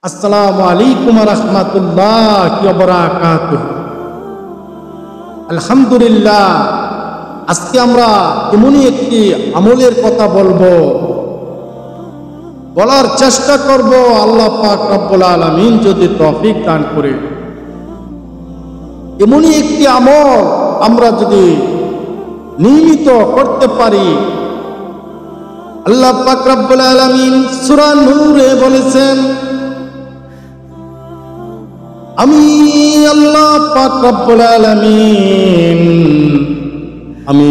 আসসালামু আলাইকুম ওয়া রাহমাতুল্লাহি ওয়া বারাকাতুহু। আলহামদুলিল্লাহ, আজকে আমরা এমনই একটি আমলের কথা বলবো, বলার চেষ্টা করব। আল্লাহ পাক রব্বুল আলামিন যদি তৌফিক দান করে, এমনই একটি আমল আমরা যদি নিয়মিত করতে পারি, আল্লাহ পাক রব্বুল আলামিন সূরা নূরে বলেছেন, আমি আল্লাহ পাক রব্বুল আলামিন আমি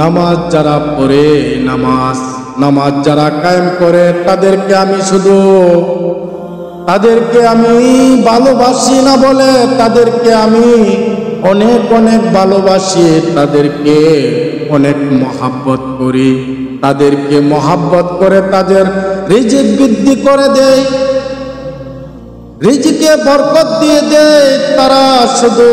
নামাজ যারা পড়ে, নামাজ যারা কায়েম করে, তাদেরকে আমি ভালোবাসি না বলে, তাদেরকে আমি অনেক অনেক ভালোবাসি, তাদেরকে অনেক মহাব্বত করি। তাদেরকে মহাব্বত করে তাদের রিজিক বৃদ্ধি করে দেয়, রিজিকে বরকত দিয়ে দেয়। তারা শুধু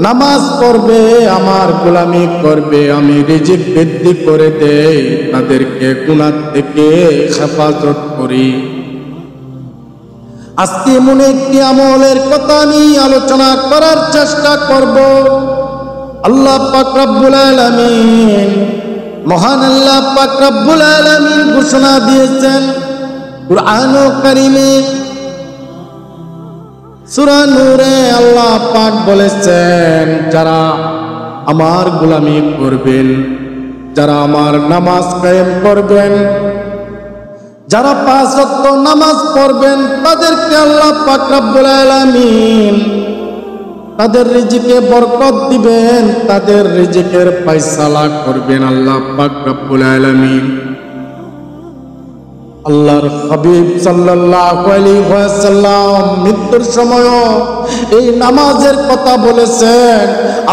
নামাজ পড়বে, আমার গোলামি করবে, আমি রিজিক বৃদ্ধি করে দেই, তাদেরকে গুনাহ থেকে হেফাজত করি। আজকে এমন একটি আমলের কথা আমি আলোচনা করার চেষ্টা করব। আল্লাহ পাক রব্বুল আলামিন, মহান আল্লাহ পাক রব্বুল আলামিন ঘোষণা দিয়েছেন কুরআন কারীমে, সূরা নূরে আল্লাহ পাক বলেছেন, যারা আমার গোলামি করবেন, যারা আমার নামাজ কায়েম করবেন, যারা 5 ওয়াক্ত নামাজ পড়বেন, তাদেরকে আল্লাহ পাক রব্বুল আলামিন তাদের রিজিকে বরকত দিবেন, তাদের রিজিকের ফয়সালা করবেন আল্লাহ পাক রব্বুল আলামিন। আল্লাহর হাবিব সাল্লাল্লাহু আলাইহি ওয়াসাল্লাম মৃত্যুর সময় এই নামাজের কথা বলেছেন,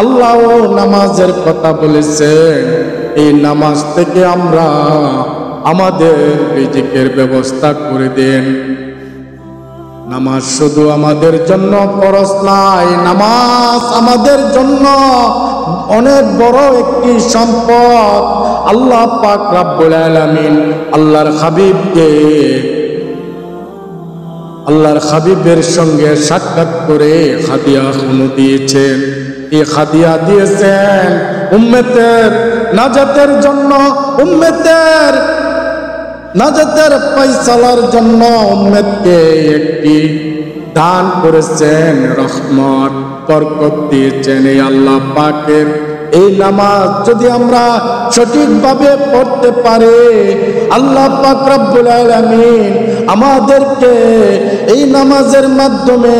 আল্লাহও নামাজের কথা বলেছেন। এই নামাজ থেকে আমরা আমাদের রিজিকের ব্যবস্থা করে দেন। নামাজ শুধু আমাদের জন্য ফরজ নয়, নামাজ আমাদের জন্য অনেক বড় একটি সম্পদ। আল্লাহ পাক রব্বুল আলামিন আল্লাহর হাবিবের সঙ্গে সাক্ষাৎ করে হাদিয়া দিয়েছেন। এই হাদিয়া দিয়েছেন উম্মতের নাজাতের জন্য, উম্মতের নাজাতের ফয়সালার জন্য। উম্মতকে একটি দান করেছেন, রহমত বরকত দিয়েছেন এই আল্লাহ পাকের এই নামাজ যদি আমরা সঠিকভাবে পড়তে পারি, আল্লাহ পাক রব্বুল আলামিন আমাদেরকে এই নামাজের মাধ্যমে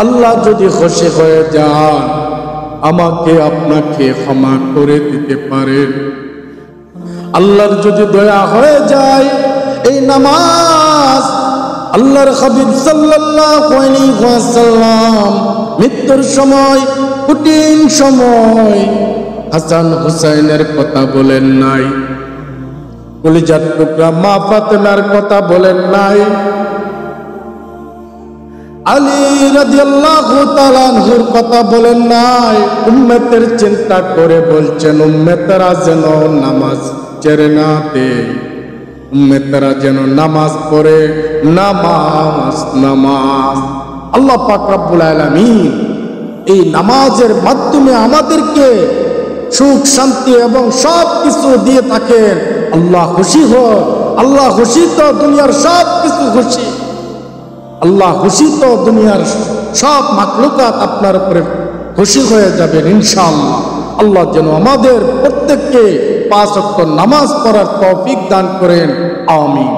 আল্লাহ যদি খুশি হয়ে যান, আমাকে আপনাকে ক্ষমা করে দিতে পারেন। আল্লাহর যদি দয়া হয়ে যায়, এই নামাজ আল্লাহর হাবিব সাল্লাল্লাহু আলাইহি ওয়াসাল্লাম মৃত্যুর সময়, কঠিন সময় হাসান হুসাইনের কথা বলেন নাই, কলিজার টুকরা মা ফাতেমার কথা বলেন নাই, আলী রাদিয়াল্লাহু তাআলা আনহুর কথা বলেন নাই। উম্মতের চিন্তা করে বলছেন, উম্মতেরা যেন নামাজ ছেড়ে না দেয়, উম্মতেরা যেন নামাজ পড়ে। নামাজ আল্লাহ পাক রব্বুল আলামিন এই নামাজের মাধ্যমে আমাদেরকে সুখ শান্তি এবং সব কিছু দিয়ে থাকেন। আল্লাহ খুশি হোক, আল্লাহ খুশি তো দুনিয়ার সব কিছু খুশি, আল্লাহ খুশি তো দুনিয়ার সব মাখলুকাত আপনার উপরে খুশি হয়ে যাবেন ইনশাআল্লাহ। আল্লাহ যেন আমাদের প্রত্যেককে 5 ওয়াক্ত নামাজ পড়ার তৌফিক দান করেন, আমিন।